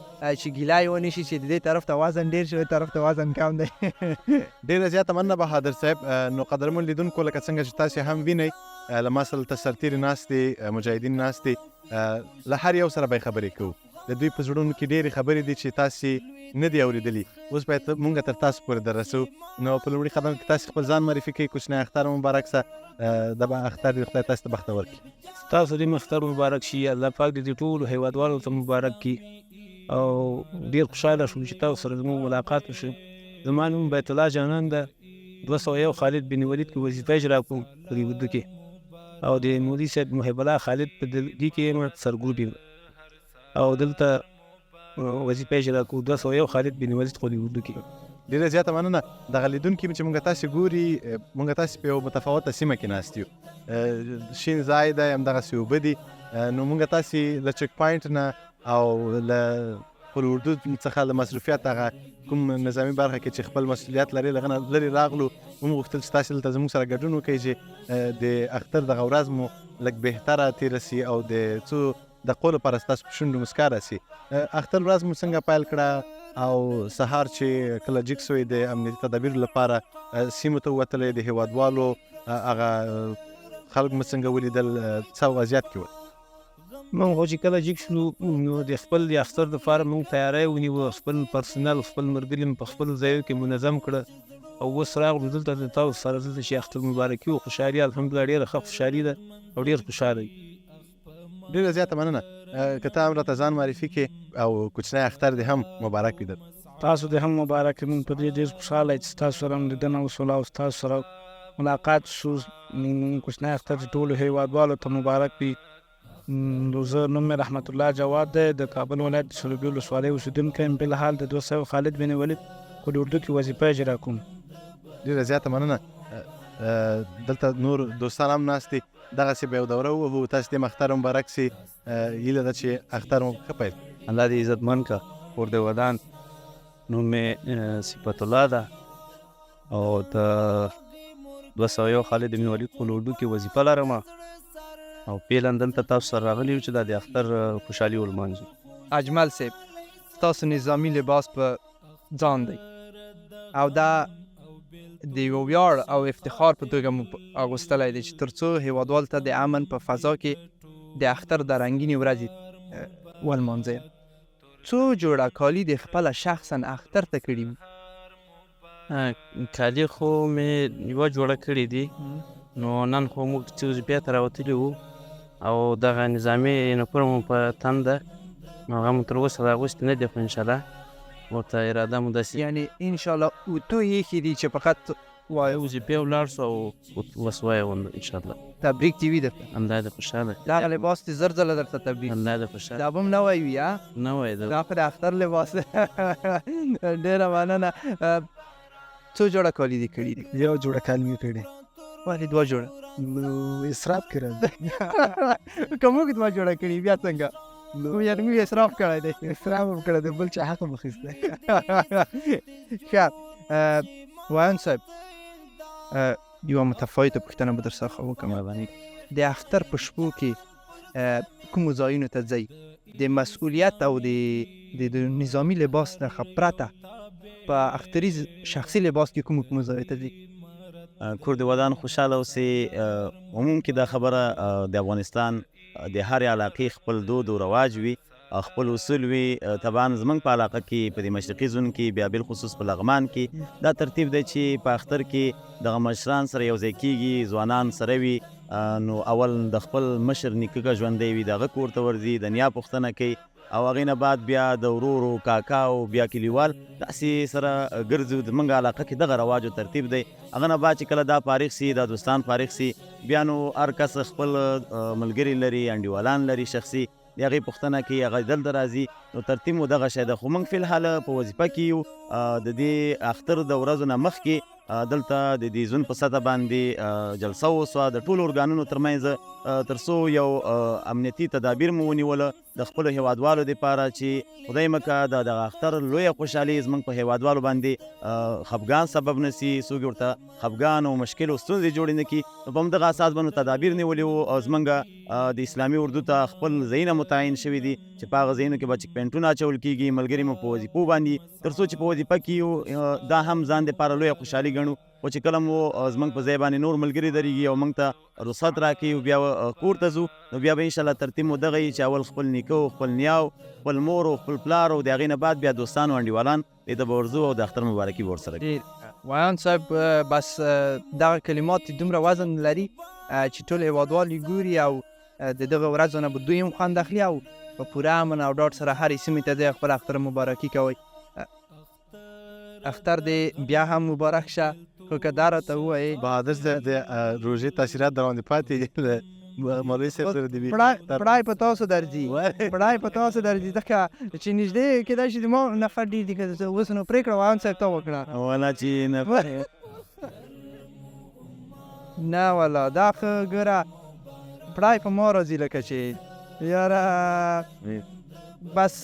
چې ګیله یې ونه شي چې د دې طرف ته وزن ډېر شوی، طرف ته وزن کم دی. ډېره زیاته مننه بهادر صاحب. نو قدرمن لیدونکو لکه څنګه چې تاسې هم وینئ له ما سره دلته سرتېرې ناست دي، مجاهدین ناست دي، له هر یو سره به یې خبرې کوو. د دوی په زړونو کې ډېرې خبرې دي چې تاسې نه دي اورېدلي. اوس باید مونږ تر تاسو پورې در رسو. نو په لومړي قدم کې تاسې خپل ځان معرفي کوئ. کوچنی اختر مبارک شه. د به اختر دې خدای تاسو ته بختور کړي. تاسو دې اختر مبارک شي. الله پاک دې ټولو هیوادوالو ته مبارک کړي او ډېر خوشحاله شوم چې تاسو سره زموږ ملاقات وشو. زما نوم بیت الله جانان ده. 201 خالد بن ولید کې وظیفه اجرا کوم په دې اردو کې او د مولوي صاحب محب الله خالد په دې کې یم سرګروپ یم او دلته وظیفه اجرا کوم 201 خالد بن ولید قول اردو کې. ډېره زیاته مننه. دغه لیدونکي چې مونږ تاسې ګوري، مونږ تاسې په یو متفاوته سیمه کې ناست یو. شین ځای دی، همدغسې اوبه دي. نو مونږ تاسې له چک پاینټ نه او له قول اردو څخه له مصروفیت هغه کوم نظامي برخه کې چې خپل مسؤلیت لري له هغه نه لرې راغلو. موږ غوښتل چې تاسې دلته زموږ سره ګډون وکړئ چې د اختر دغه ورځ مو لږ بهتره تېره سي او د څو دقیقو لپاره ستاسو په شونډو مسکا راسي. اختر ورځ مو څنګه پیل کړه او سهار چې کله جګ سوی د امنیتي تدابیرو لپاره سیمو ته ووتلی، د هیوادوالو هغه خلک مو څنګه ولیدل، څه وضعیت کې ول؟ موږ خو چې کله جګ شو نو د خپل د اختر دپاره موږ تیاری ونیوه. خپل پرسنل خپل ملګري مو په خپلو ځایو کې منظم کړه او اوس راغلو دلته د تاسو سره دلته چې اختر مبارکي او خوشحالي الحمدلله ډېره ښه خوشحالي ده او ډېر خوشحاله یو. ډېره زیاته مننه. که ته هم راته ځان معرفي کړې او کوچنی اختر دې هم مبارک وي. تاسو دې هم مبارک وي. موږ په دې ډېر خوشحاله یو چې تاسو سره هم لیدنه وشوله او تاسو سره ملاقات شو. کوچنی اختر ټولو هیوادوالو ته مبارک وي. زه نوم مې رحمت الله جواد دی، د کابل ولایت د سروبي ولسوالۍ اوسېدونکی یم. بلحال د 200 خالد بن ولید قول اردو کې وظیفه اجرا کوم. ډېره زیاته مننه. دلته نور دوستان هم ناست دي، دغسې به یو دوره ووهو. تاسې دې اختر مبارک سي. هیله ده چې اختر مو ښه پیل. الله دې عزتمند که. کور دې ودان. نوم مې صفت الله ده او د 201 خالد بن ولید قول اردو کې وظیفه لرم او فعلا دلته تاسو سره راغلی یو چې دا د اختر خوشحالي ولمانځو. اجمل صاحب ستاسو نظامي لباس په ځان دی او دا د یو ویاړ او افتخار په توګه مو اغوستلی دی چې تر څو هیوادوالو ته د امن په فضا کې د اختر د رنګینې ورځې ولمانځئ. څو جوړه کالي د خپله شخصا اختر ته کړي وي؟ کالي خو مې یوه جوړه کړي دي. نو نن خو موږ چې وظیفې ته راوتلي وو او دغه نظامي یونیفورم په تن ده، نو هغه مو تر اوسه راغوستې نه دي، خو انشاءالله ورته اراده مو داسې یعنې انشاءالله اوتو ایښي دي چې فقط وظیفې ولاړ شو او بس وایه انشاءالله. تبریک دې وي درته. الله دې خوشحاله. دغه لباس دې زر ځله درته تبریک. الله دې خوشحاله. دا به هم نوی وي نوی ده. دا خو د اختر لباس دی. ډېره مننه. څو جوړه کالي دې کړي دي؟ یو جوړه کالي مې کړې. ولې دوه جوړه؟ نو اسراف کې راځي. که موږ دوه جوړه کړي بیا څنګه؟ یعنې موږ اسراف کړی دی. اسراف هم کړی دی، بل چا حق هم اخیستی. ښه وایان صاحب یوه متفاوته پوښتنه به در څخه وکړم. د اختر په شپو کې کومو ځایونو ته ځئ؟ د مسؤلیت او د نظامي لباس څخه پرته په اختري شخصي لباس کې کومو ځایو ته ځئ؟ کور د ودان خوشحاله اوسې. عموم کې دا خبره د افغانستان د هرې علاقې خپل دود او رواج وي، خپل اصول وي. طبعا زمونږ په علاقه کې په دې مشرقي زون کې بیا بالخصوص په لغمان کې دا ترتیب دی چې په اختر کې دغه مشران سره یو ځای کېږي، ځوانان سره وي. نو اول د خپل مشر نیکه که ژوندی وي د هغه کور ته ورځي، د نیا پوښتنه کوي، او هغې نه بعد بیا د ورورو کاکا او بیا کلیوال داسې سره ګرځو. زموږ علاقه کې دغه رواج او ترتیب دی. هغه نه بعد چې کله دا فارغ سي، دا دوستان فارغ سي، بیا نو هر کس خپل ملګري لري، انډیوالان لري شخصي، د هغې پوښتنه کوي، هغه دلته راځي. نو ترتیب مو دغه شی ده. خو موږ فی الحال په وظیفه کې یو. د دې اختر د ورځو نه مخکې دلته د دې زون په سطح باندې جلسه وسوه د ټولو ارګانونو ترمنځ، تر څو یو امنیتي تدابیر مو ونیوله د خپلو هیوادوالو دپاره چې خدای مکه د دغه اختر لویه خوشحالي زموږ په هیوادوالو باندې خفګان سبب نه سي، څوک ورته خفګان او مشکل او ستونزې جوړې نه کړي. نو په همدغه اساس به نو تدابیر نیولي وو، او زموږ د اسلامي اردو ته خپل ځایونه متعین شوي دي چې په هغه ځایونو کې به چیک پینټونه اچول کېږي. ملګري مو په وظیفو باندې، تر څو چې په وظیفه کې یو دا هم ځان دپاره لویه خوشحالي ګڼو. خو چې کله مو زموږ په ځای باندې نور ملګري درېږي او موږ ته رخصت راکوي او بیا کور ته ځو، نو بیا به انشاءالله ترتیب مو دغه وي چې اول خپل نیکه او خپل نیا او خپل مور او خپل پلار، او د هغې نه بعد بیا دوستان او انډیوالان دې ته به ورځو او د اختر مبارکي به ورسره کوي. ویان صاحب بس دغه کلمات دومره وزن لري چې ټول هیوادوال یې ګوري، او د دغه ورځو نه به دوی هم خوند اخلي، او په پوره امن او ډاډ سره هرې سیمې ته ځئ خپل اختر مبارکي کوئ. اختر دې بیا هم مبارک شه. خو که دا راته ووایې بهادر صاحب د روژې تاثیرات در باندې پاتې له مولوي صاحب سره دې وي پړای په تاسو درځي، پړای په تاسو درځي، ځکه چې نږدې کېدای شي زما نفر ډېر دي. که اوس نو پرېکړه ویان صاحب ته وکړه ولا چې نه والا دا ښه ګوره پړای په ما راځي لکه چې یاره بس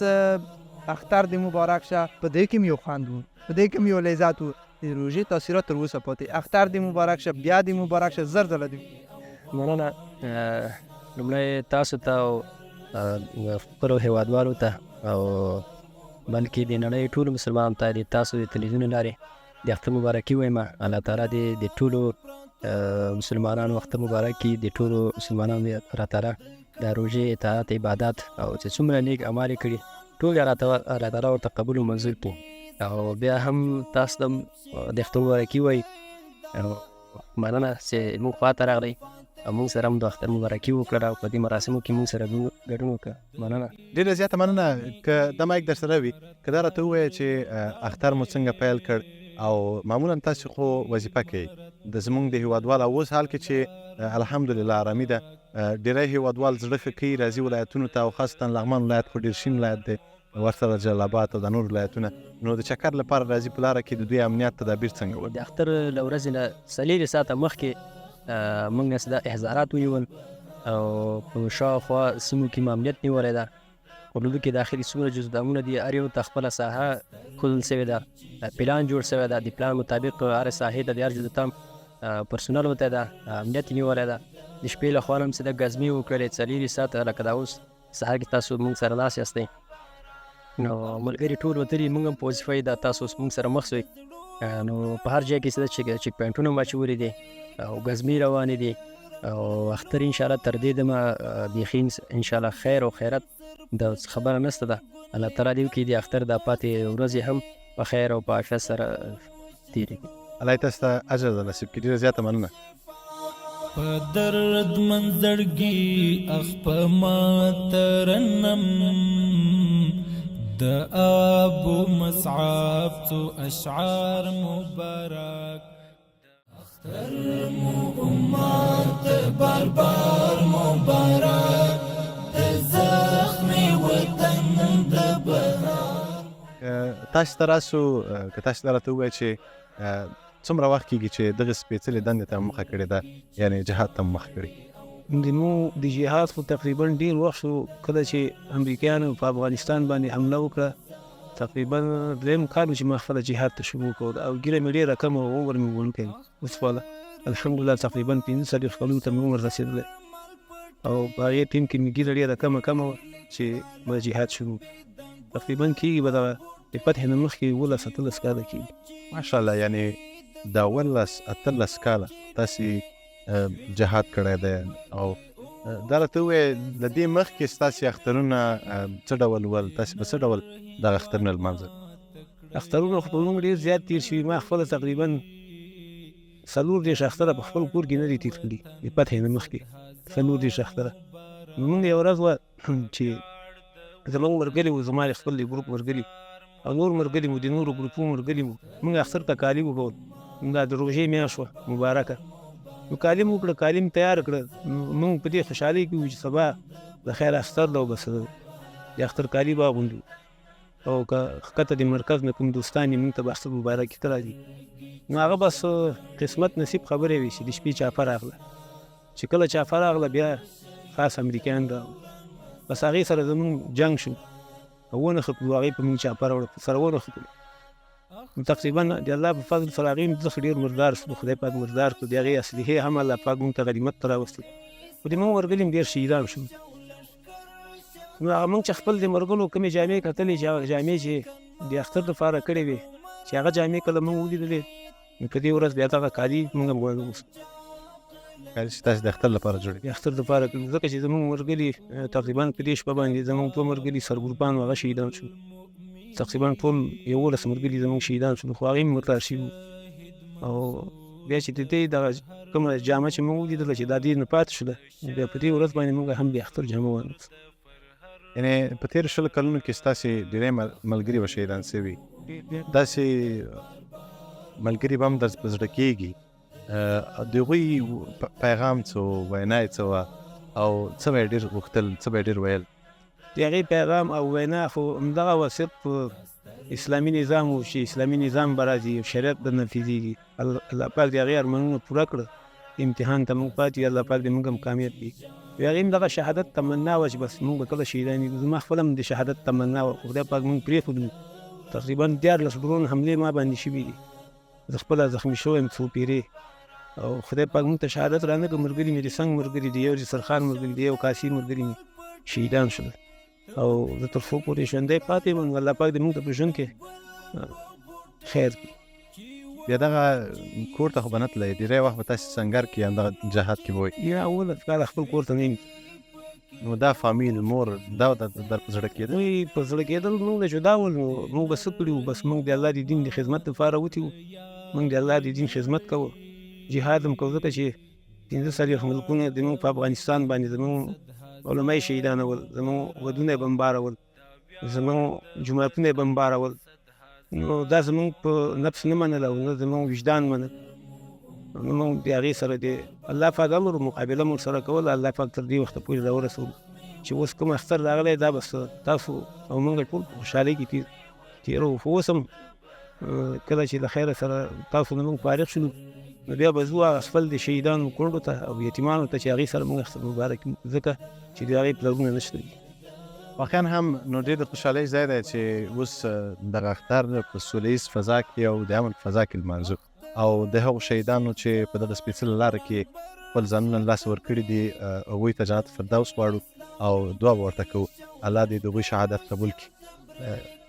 اختر دې مبارک شه. په دې کې مې یو خوند و، په دې کې مې یو لذت و. د روژې تاثیرات تر اوسه پاتې. اختر دې مبارک شه، بیا دې مبارک شه، زر ځله دې مننه. لومړی تاسو ته او خپلو هیوادوالو ته او بلکې د نړۍ ټولو مسلمانانو ته د تاسو د تلویزیون له لارې د اختر مبارکي وایم. الله تعالی دې د ټولو مسلمانانو اختر مبارک کړي، د ټولو مسلمانانو الله تعالی د روژې اطاعت عبادت او چې څومره نیک اعمال یې کړي ټول الله تعالی ورته قبول او منظور کړي. او بیا هم تاسو ته د اختر مبارکي وایي. مننه چې موږ خواته راغلی او موږ سره هم د اختر مبارکي وکړه او په دې مراسمو کې موږ سره ګډون وکړه. مننه، ډېره زیاته مننه. که دا مایک در سره وي، که دا راته ووایه چې اختر مو څنګه پیل کړ، او معمولا تاسو خو وظیفه کوئ د زموږ د هیوادوال، او اوس حال کې چې الحمدلله آرامي ده، ډېری هیوادوال زړه ښه کوي راځي ولایتونو ته، او خاصتا لغمان ولایت خو ډېر شین ولایت دی، ورسره جلال آباد او د نور ولایتونه. نو د چکر لپاره راځي، په لاره کې د دوی امنیت تدابیر څنګه وي؟ د اختر له ورځې نه 4 ساعته مخکې موږ نه دا احضارات ونیول، او په شاوخوا سیمو کې امنیت نیولی ده. حدودو کې داخلي څومره جزدامونه دي، هر یو ته خپله ساحه ښودل سوې ده، پلان جوړ سوی ده. د پلان مطابق هر ساحې ته د هر جزدام پرسونل ورته ده، امنیت یې نیولی ده. د شپې له خوا هم څه ده ګزمې وکړلې 4 ساعته، لکه دا اوس سهار کې تاسو موږ سره ناست یاستئ. نو ملګري ټول وتلي، موږ هم په وظیفه یې ده، تاسو اوس موږ سره مخ سوئ. نو په هر ځای کې څه ده چیک پوینټونه مو اچولي دي او ګزمې روانې دي. او اختر انشاءالله تر دې دمه بیخي انشاءالله خیر او خیرت د خبره نشته ده. الله تعالی دې وکړي د اختر دا پاتې ورځې هم په خیر او په عافیت سره تېرې کړي. الله یې تاسو ته اجر در نصیب کړي. ډېره زیاته مننه. په درد منزړګي اخ په ما ترنم د ابو مصعب څو اشعار مبارک. اختر مو امت بار بار مبارک، د زخمي وطن د بهار. تاسو ته راسو، که تاسو ته راته ووایه چې څومره وخت کېږي چې دغه سپېڅلې دندې ته مخه کړې ده، یعنې جهاد ته مخه کړې؟ نو د جهاد خو تقریبا ډېر وخت شو. کله چې امریکایانو په افغانستان باندې حمله وکړه، تقریبا درېیم کال چې ما خپله جهاد ته شروع کړ، او ګیره مې ډېره کمه وه، عمر مې وړوکی اوس والا الحمدلله تقریبا 15 کلونو ته مې عمر رسېدلی، او په هغې ټیم کې مې ګیره ډېره کمه وه چې ما جهاد شروع. تقریبا کېږي به دغه د فتح نه مخکې 11-13 کاله کېږي. ماشاءالله. یعنې د 18 کاله تاسې جهاد کړی دی او دا راته ووایې له دې مخکې ستاسې اخترونه څه ډول ول؟ تاسې په څه ډول دغه اخترونه لمانځل؟ اخترونه خو په موږ ډېر زیات تېر شوي. ما خپله تقریبا 40 اختره په خپل کور کې نه دي تېر کړي د فتحې نه مخکې 40 اختره. نو موږ یوه ورځ وه چې زموږ ملګري وو، زما د خپل د ګروپ ملګري او نور ملګري مو د نورو ګروپونو ملګري مو، موږ اختر ته کالي وکول. دا د روژې میاشت وه مبارکه. نو کالي مو وکړه، کالي مو تیار کړه. موږ په دې خوشحالۍ کې وو چې سبا د خیر اختر ده او بس د اختر کالي به اغوندو او که ښکته د مرکز نه کوم دوستان یې موږ ته به اختر مبارکي ته راځي. نو هغه بس قسمت نصیب خبرې وې چې د شپې چاپه راغله. چې کله چاپه راغله بیا خاص امریکایان راغلل، بس هغې سره زموږ جنګ شو او ونښتلو. هغې په موږ چاپه راوړه، سره ونښتلو. نو تقریبا د الله په فضل سره هغې څخه ډېر مردار شو، خدای پاک مردار کړو. د هغې اصلحې هم الله پاک موږ ته غنیمت ته راوستلې. خو د موږ ملګري هم ډېر شهیدان شول. نو هغه موږ چې خپل د ملګرو کومې جامې کتلې چې هغه جامې چې د اختر دپاره کړې وې، چې هغه جامې کله موږ ولیدلې، نو په دې ورځ بیا دغه کالي موږ هم واغوستو. کالي چې تاسې د اختر لپاره جوړ د اختر دپاره کړو، ځکه چې زموږ ملګري تقریبا په دې شپه باندې زموږ دوه ملګري سرګروپان هغه شهیدان شول. تقریبا ټول 11 ملګري زموږ شهیدان شول، خو هغې هم مردار شوي وو. او بیا چې د دې دغه کومه جامه چې موږ ولیدله چې دا دې نه پاتې شوله، بیا په دې ورځ باندې موږ هم د اختر جامه واغوسته. یعنې په تېرو 20 کلونو کې ستاسې ډېری ملګري به شهیدان سوي، داسې ملګري به هم در په زړه کېږي. د هغوی پیغام څه و، وینا یې څه وه او څه به یې ډېر غوښتل، څه به یې ډېر ویل؟ د هغې پیغام او وینا خو همدغه وه، صرف اسلامي نظام و چې اسلامي نظام به راځي، شریعت به نفظېږي. الله پاک د هغې ارمانونه پوره کړه، امتحان ته موږ پاتې یو، الله پاک دې موږ هم کامیاب کړي. د هغې هم دغه شهادت تمنا وه چې بس موږ به کله شهیدانېږو. زما خپله هم د شهادت تمنا وه، خدای پاک موږ پرېښودو. تقریبا 14 ډرون حملې ما باندې شوي دي، زه خپله زخمي شوی یم څو پیرې، او خدای پاک موږ ته شهادت رانه کړه. ملګري مې د څنګ ملګري دي، یو د سرخان ملګري دی، یو کاسي ملګري مې شهیدان شول. او زه تر څو پورې ژوندی پاتې یم، الله پاک دې موږ ته په ژوند کې خیر کړي. بیا دغه کور ته خو به نه تلئ، ډېری وخت به تاسې سنګر کې همدغه جهاد کې به وئ. یا 11 کاله خپل کور ته نه یم. نو دا فامیل مور دا در په زړه کېدل؟ وایي په زړه کېدل موږ له جدا ول، نو موږ به څه کړي وو، بس موږ د الله د دین د خدمت لپاره وتي وو. موږ د الله د دین خدمت کوو، جهاد هم کوو، ځکه چې 15 ملکونه زموږ په افغانستان باندې زموږ علما یې شهیدانول، زموږ ودونه یې بمبارول، زموږ جوماتونه یې بمبارول. نو دا زموږ په نفس نه منل او نه زموږ وجدان منل. نو موږ د هغې سره د الله پاک امر مقابله موږ سره کوله. الله پاک تر دې وخته پورې راورسولو چې اوس کوم اختر راغلی، دا بس تاسو او موږ ټول په خوشحالۍ کې تېروو. خو اوس هم کله چې د خیره سره تاسو نه موږ فارغ شولو، نو بیا به ځو خپل د شهیدانو کونډو ته او یتیمانو ته چې هغې سره موږ اختر مبارک کړو، ځکه چې د هغې پلرونه نشته دي. واقعا هم نو ډېر د خوشحالۍ ځای دی چې اوس دغه اختر په سوله ییز فضا کې او د امن فضا کې لمانځو، او د هغو شهیدانو چې په دغه سپېڅلې لاره کې خپل ځانونه له لاسه ورکړي دي، هغوی ته جنت فردوس غواړو او دعا به ورته کوو الله دې د هغوی شهادت قبول کړي.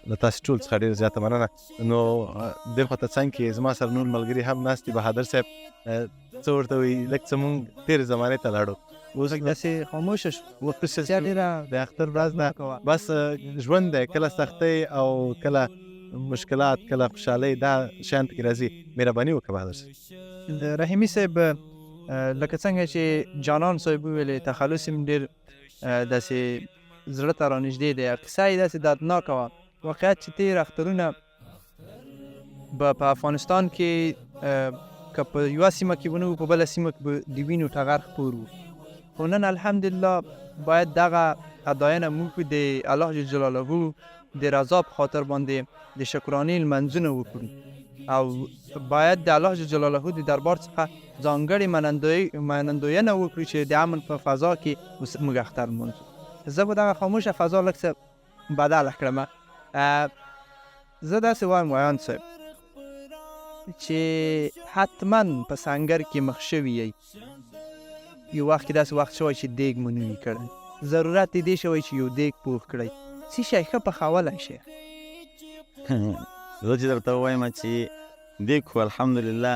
له تاسې ټول څخه ډېره زیاته مننه. نو دې خواته څنګ کې زما سره نور ملګري هم ناست دي. بهادر صاحب څه ورته وایي؟ لږ څه مونږ تېرې زمانې ته لاړو، اوس داسې خاموشه شو. ورپسې د اختر ورځ نه بس ژوند دی، کله سختۍ او کله مشکلات، کله خوشحالۍ، دا شیان پکې راځي. مهرباني وکړه بهادر صاحب. رحیمي صاحب لکه څنګه چې جانان صاحب وویلې، تخلص یې ډېر داسې زړه ته رانږدې دی. قصه یې داسې دردناکه وه. واقعیت چې تېر اخترونه به په افغانستان کې که په یوه سیمه کې به نه وو، په بله سیمه کې به د وینو ټغر خپور وو. خو نن الحمدلله باید دغه اداینه موږ د الله جل جلاله د رضا په خاطر باندې د شکرانې لمنځونه وکړو، او باید د الله جل جلاله د دربار څخه ځانګړې منندوینه وکړو چې د امن په فضا کې موږ اختر لمانځو. زه به دغه خاموشه فضا لږ څه بدله کړم. زه داسې وایم ویان صاحب چې حتما په سنګر کې مخ شوي یئ. یو وخت کې داسې وخت شوی چې دیګ مو نه وي کړی، ضرورت یې دې شوی چې یو دیګ پوخ کړئ. څه شی ښه پخولی شئ؟ زه چې درته ووایم چې دې خو الحمدلله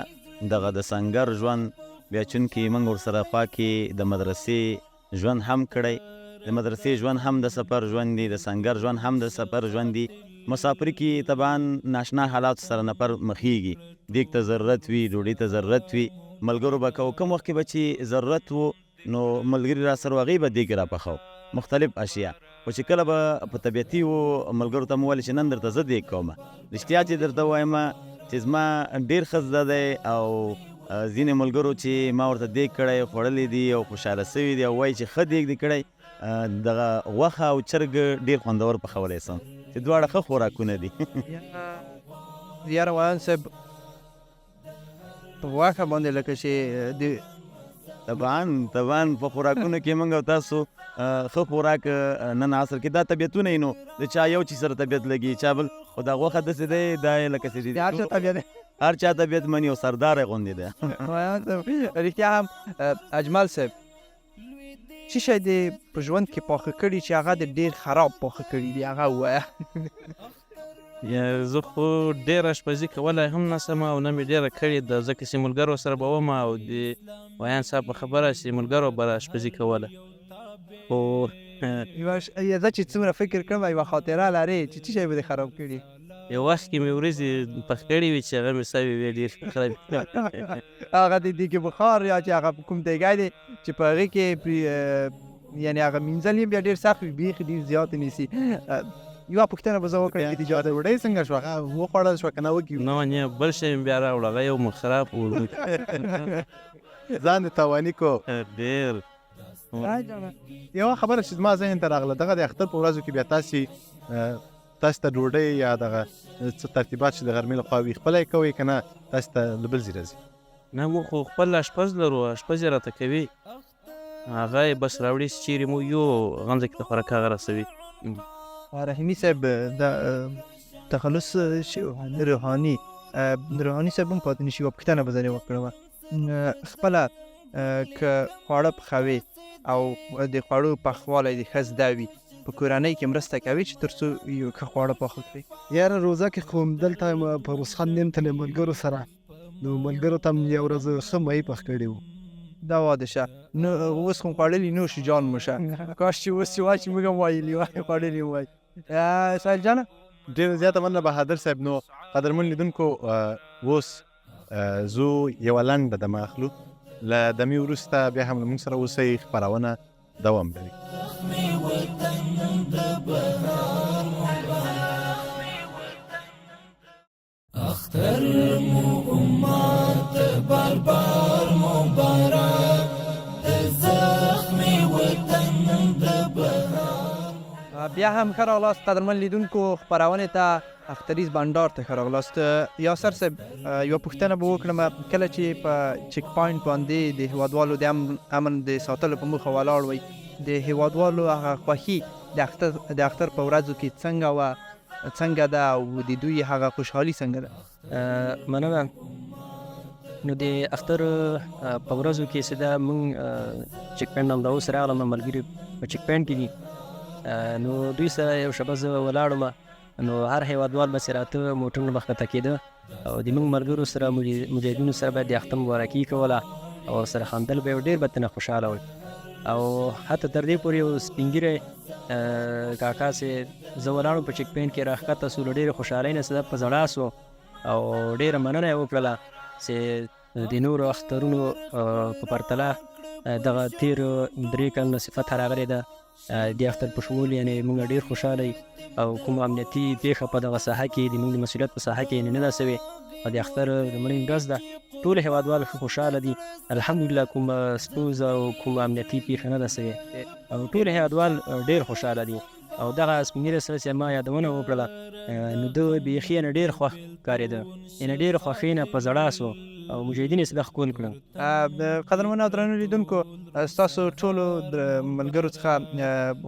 دغه د سنګر ژوند بیا چونکې موږ ورسره خوا کې د مدرسې ژوند هم کړی د مدرسې ژوند هم د سفر ژوند دی د سنګر ژوند هم د سفر ژوند دی مسافري کې طبعا ناشنا حالاتو سره نفر مخیږي دیګ ته ضرورت وي ډوډۍ ته ضرورت وي ملګرو به کوو کوم وخت کې به چې ضرورت و نو ملګري را سره هغوی به دیګ راپخو مختلف اشیا خو چې کله به په طبیعتي و ملګرو ته مو ویل چې نن درته زه دیګ کوم رښتیا چې درته وایم چې زما ډېر ښه زده دی او ځینې ملګرو چې ما ورته دیګ کړی خوړلی دي او خوشحاله سوي دي او وایي چې ښه دیګ دې کړی دغه غوښه او چرګ ډېر خوندور پخولی سم چې دواړه ښه خوراکونه دي یاره ویان صاحب په غوښه باندې لکه چې د طبعا په خوراکونو کې موږ او تاسو ښه خوراک نن عصر کې دا طبیعتونه یې نو د چا یو چیز سره طبیعت لګي چا بل خو دا غوښه داسې دی دا یې لکه چې هر چا طبیعت مني او سردار یې غوندې دی ویان صاحب رښتیا هم اجمل صاحب څه شی دې په ژوند کې پاخه کړي چې هغه دې ډېر خراب پاخه کړي دي هغه ووایه زه خو ډېره اشپزي کولی هم نسم او نه مې ډېره کړې ده ځکه چې ملګرو سره به وم او د ویان صاحب په خبره چې ملګرو به اشپزي کوله خو زه چې څومره فکر کړم یوه خاطره لرې چې څه شی به دې خراب کړي یو وخت کې مې ورځې پخ کړې وي چې هغه مې سوي وې ډېر خراب هغه د دیګ بخار یا چې هغه کوم دیګی دی چې په هغې کې یعنې هغه مینځل یې بیا ډېر سخت وي بیخي ډېر زیات نیسي یوه پوښتنه به زه وکړم چې د ډوډۍ څنګه شوه هغه وخوړل شوه که نه وکړي نه نه بل شی مې بیا راوړ هغه یو مخ خراب و ځان دې تاواني کو ډېر یوه خبره چې زما ذهن ته راغله دغه د اختر په ورځو کې بیا تاسو ته ډوډۍ یا دغه څه ترتیبات چې د غرمې لخوا وي خپله یې کوئ که نه تاسو ته له بل ځای راځي نه موږ خو خپل اشپز لرو اشپز یې راته کوي هغه یې بس راوړي چې چیرې مو یو غمزه کې د خوراک هغه رسوي رحیمي صاحب د تخلص روحاني صاحب هم پاتې نه شي یوه پوښتنه به ځینې وکړم خپله که خواړه پخوي او د خوړو پخوالی دې ښه زده وي په کورنۍ کې مرسته کوي چې تر څو یو ښه خواړه پاخه کړي یاره روزه کې خو دلته په رسخان نیم تللی ملګرو سره نو ملګرو ته یو ورځ ښه ماهي پخ کړی و دا واده شه نو اوس خو خوړلي نوش جان مو شه کاش چې اوس چې وایي چې موږ هم ویلي وای خوړلي وایي سهیل جانه ډېره زیاته مننه بهادر صاحب نو قدرمن لیدونکو اوس زو یوه لنډه دمه اخلو له دمې وروسته بیا هم له موږ سره اوسئ خپرونه دوام لري اختر مو امت بار بار مبارک زخمی وطن د بهار بیا هم ښه راغلاست قدرمن لیدونکو خپرونې ته اختریز بنډار ته ښه راغلاست یاسر صاحب یوه پوښتنه به وکړم کله چې په چک پاینټ باندې د هیوادوالو د امن د ساتلو په موخه ولاړ وئ د هیوادوالو هغه خوښي د اختر په ورځو کې څنګه ده او د دوی هغه خوشحالي څنګه ده مننه نو د اختر په ورځو کې چې دا موږ چک پاینټ همدا اوس راغلم ملګري په چک پاینټ کې دي نو دوی سره یو شپه زه ولاړم نو هر هیوادوال بسې راته موټرونه به ښکته کېده او د موږ ملګرو سره مجاهدینو سره به د اختر مبارکي کوله او سره خندل به یو ډېر به ترنه خوشحاله ول او حتی تر دې پورې یو سپین ږیری کاکا چې زه ولاړم په چک پاینټ کې راښکته سو له ډېرې خوشحالۍ نه څه په زړه سو او ډېره مننه یې وکړله چې د نورو اخترونو په پرتله دغه تیر 3 کلونه صفت راغلی ده د اختر په شمول یعنې موږ ډېر خوشحاله او کوم امنیتي پیښه په دغه ساحه کې د موږ د مسؤلیت په ساحه کې یعنې نه ده سوې او د اختر لومړۍ ورځ ده ټول هیوادوال ښه خوشحاله دي الحمدلله کوم ستونزه او کوم امنیتي پیښه نه ده سوې او ټول هیوادوال ډېر خوشحاله دي او دغه سپین ږیری سره چې ما یادونه وکړله نو ده بیخي یعنې ډېر خوښ ښکارېده یعنې ډېر خوښۍ نه په زړه سو او مجاهدین یې سده ښکل کړل قدرمنو او درنو لیدونکو ستاسو ټولو د ملګرو څخه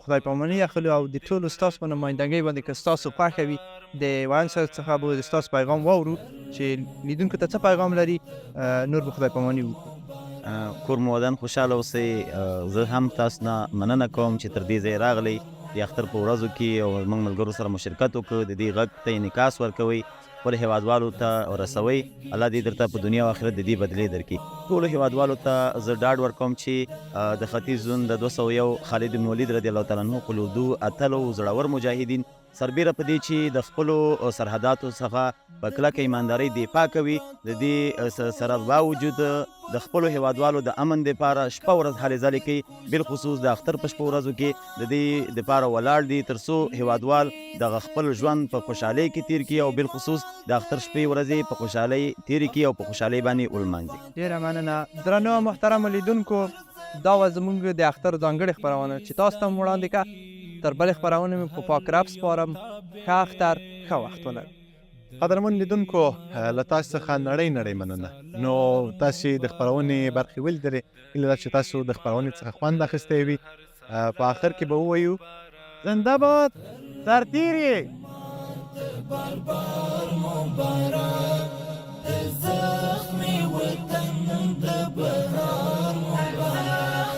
خدای پاماني اخلو او د ټولو ستاسو په نمایندګۍ باندې که ستاسو خوښه وي د ویان صاحب څخه به د ستاسو پیغام واورو چې لیدونکو ته څه پیغام لري نور به خدای پاماني وکړو کور مو ودان خوشحاله اوسئ زه هم تاسو نه مننه کوم چې تر دې ځای راغلی د اختر په ورځو کې او موږ ملګرو سره مشرکت وکړو د دې غږ ته انعکاس ورکوئ خپل هیوادوالو ته رسوئ الله دې درته په دنیا او آخرت د دې بدلې درکړي. ټولو هیوادوالو ته زه ډاډ ورکوم چې د ختیځ زون د 201 خالد بن ولید رضی الله تعالی عنه قلودو اتلو زړور مجاهدین سربیره په دې چې د خپلو سرحداتو څخه په کلکه ایماندارۍ دفاع کوي د دې سره باوجود د خپلو هیوادوالو د امن دپاره شپه ورځ هلې ځلې کوي، بالخصوص د اختر په شپو ورځو کې د دې دپاره ولاړ دي تر څو هیوادوال دغه خپل ژوند په خوشحالۍ کې تیر کړي او بالخصوص د اختر شپې ورځې په خوشحالۍ تیرې کړي او په خوشحالۍ باندې ولمانځي. ډېره مننه. درنو او محترمو لیدونکو، دا وه زموږ د اختر ځانګړې خپرونه چې تاسو ته مو وړاندې کړه. تر بلې خپرونې مې په پاک رب سپارم. ښه اختر، ښه وخت ولرئ. قدرمن لیدونکو، له تاسو څخه نړۍ مننه. نو تاسو د خپرونې برخې ولیدلې، هیله ده چې تاسو د خپرونې څخه خوند اخیستی وي. په آخر کې به ووایو زنده باد سرتیري. باربار مبارک زخمی وطن د بهار مبارک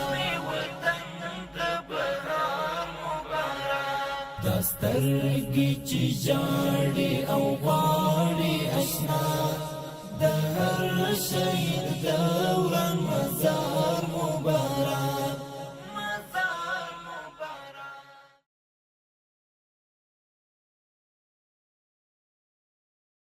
دسترګي چې جاړي او غاړي اشنا د هر شهید دوران مزار